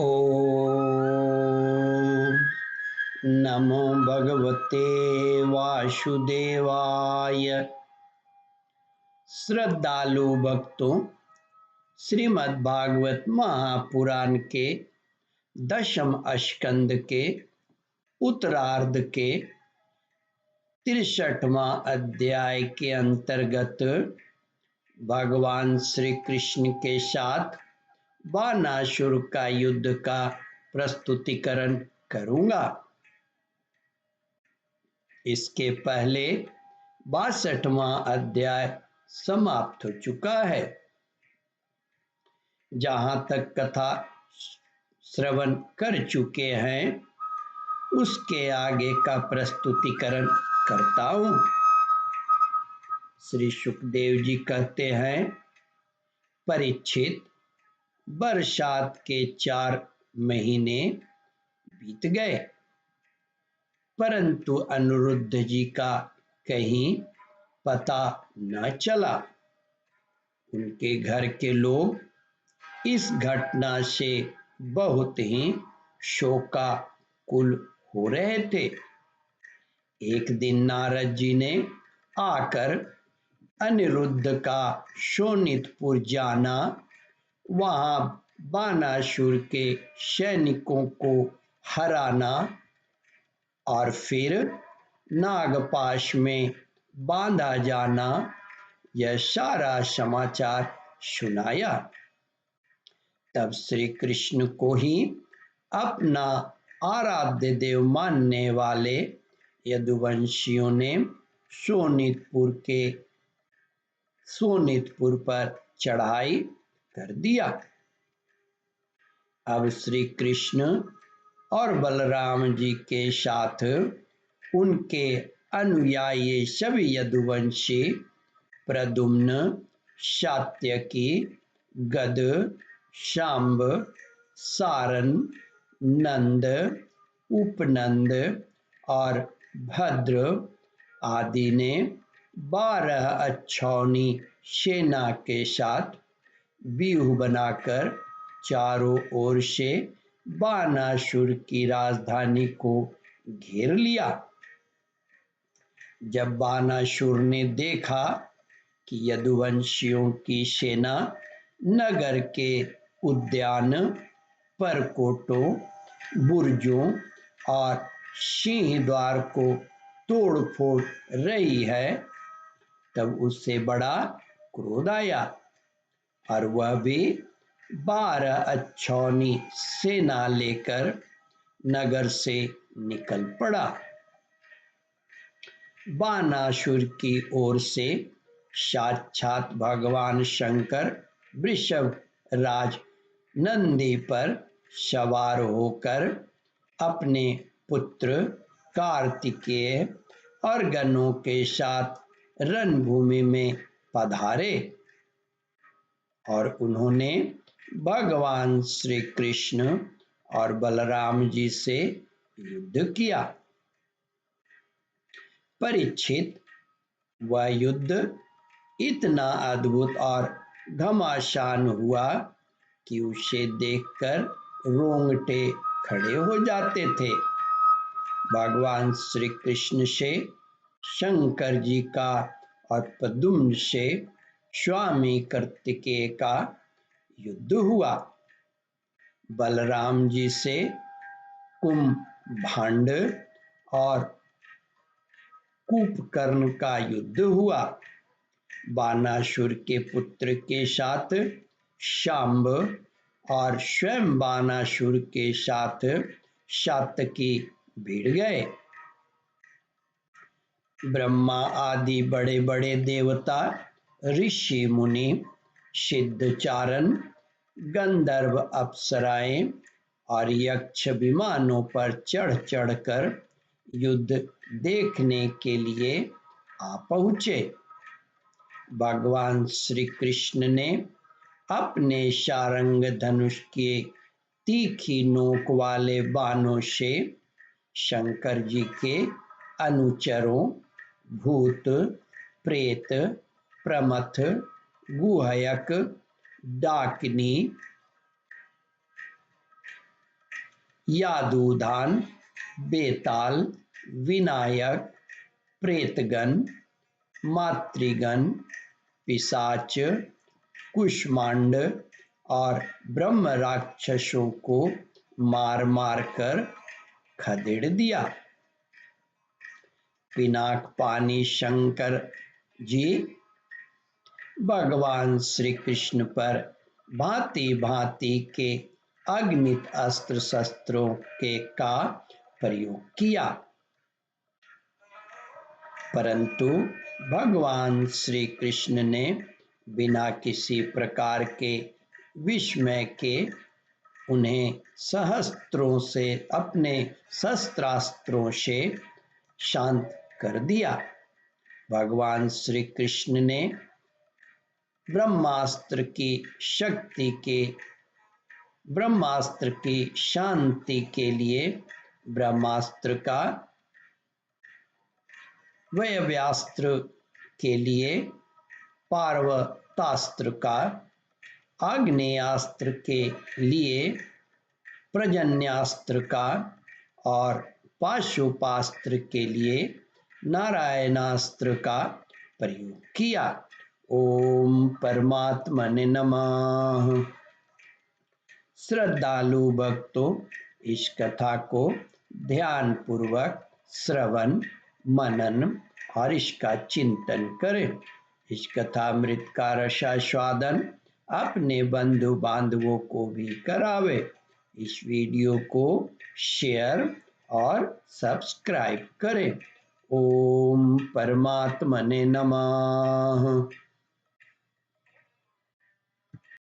ओम नमो भगवते वासुदेवाय। श्रद्धालु भक्तों, श्रीमद् भागवत महापुराण के दशम स्कंद के उत्तरार्ध के 63वां अध्याय के अंतर्गत भगवान श्री कृष्ण के साथ बानासुर का युद्ध का प्रस्तुतिकरण करूंगा। इसके पहले 62वां अध्याय समाप्त हो चुका है। जहां तक कथा श्रवण कर चुके हैं उसके आगे का प्रस्तुतिकरण करता हूं। श्री सुखदेव जी कहते हैं, परीक्षित, बरसात के 4 महीने बीत गए, परंतु अनिरुद्ध जी का कहीं पता न चला। उनके घर के लोग इस घटना से बहुत ही शोकाकुल हो रहे थे। एक दिन नारद जी ने आकर अनिरुद्ध का शोणितपुर जाना, वहां बानासुर के सैनिकों को हराना और फिर नागपाश में बांधा जाना, यह सारा समाचार सुनाया। तब श्री कृष्ण को ही अपना आराध्य देव मानने वाले यदुवंशियों ने शोणितपुर पर चढ़ाई कर दिया। अब श्री कृष्ण और बलराम जी के साथ उनके अनुयायी सभी यदुवंशी प्रद्युम्न, सात्यकी, गद, शांब, सारन, नंद, उपनंद और भद्र आदि ने 12 अक्षौणी सेना के साथ व्यूह बनाकर चारों ओर से बानासुर की राजधानी को घेर लिया। जब बानासुर ने देखा कि यदुवंशियों की सेना नगर के उद्यान, परकोटों, बुर्जों और सिंह द्वार को तोड़ फोड़ रही है, तब उससे बड़ा क्रोध आया और वह भी 12 अक्षौणी सेना लेकर नगर से निकल पड़ा। बानासुर की ओर से साक्षात भगवान शंकर वृषभ राज नंदी पर सवार होकर अपने पुत्र कार्तिकेय और गणों के साथ रणभूमि में पधारे और उन्होंने भगवान श्री कृष्ण और बलराम जी से युद्ध किया। परीक्षित, वह युद्ध इतना अद्भुत और घमासान हुआ कि उसे देखकर रोंगटे खड़े हो जाते थे। भगवान श्री कृष्ण से शंकर जी का और प्रद्युम्न से स्वामी कार्तिकेय का युद्ध हुआ। बलराम जी से कुंभभांड और कुंभकर्ण का युद्ध हुआ। बानासुर के पुत्र के साथ शांब और स्वयं बानासुर के साथ सात्यकी भिड़ गए। ब्रह्मा आदि बड़े बड़े देवता, ऋषि मुनि, सिद्धचारण, गंधर्व, अप्सराएं और यक्ष विमानों पर चढ़ चढ़कर युद्ध देखने के लिए आ पहुंचे। भगवान श्री कृष्ण ने अपने सारंग धनुष के तीखी नोक वाले बाणों से शंकर जी के अनुचरों भूत, प्रेत, प्रमथ, गुहयक, डाकिनी, यादूधान, बेताल, विनायक, प्रेतगण, मातृगण, पिशाच, कुष्मांड और ब्रह्म राक्षसों को मार मार कर खदेड़ दिया। पिनाक पानी शंकर जी भगवान श्री कृष्ण पर भांति भांति के अगणित अस्त्र शस्त्रों के का प्रयोग किया, परंतु भगवान श्री कृष्ण ने बिना किसी प्रकार के विस्मय के उन्हें सहस्त्रों से अपने शस्त्रास्त्रों से शांत कर दिया। भगवान श्री कृष्ण ने ब्रह्मास्त्र की शांति के लिए ब्रह्मास्त्र का, वायव्यास्त्र के लिए पार्वतास्त्र का, आग्नेयास्त्र के लिए पर्जन्यास्त्र का और पाशुपास्त्र के लिए नारायणास्त्र का प्रयोग किया। ओम परमात्मने नमः। श्रद्धालु भक्तों, इस कथा को ध्यान पूर्वक श्रवण, मनन और इसका चिंतन करें। इस कथामृत का रसास्वादन अपने बंधु बांधवों को भी करावे। इस वीडियो को शेयर और सब्सक्राइब करें। ओम परमात्मने नमः।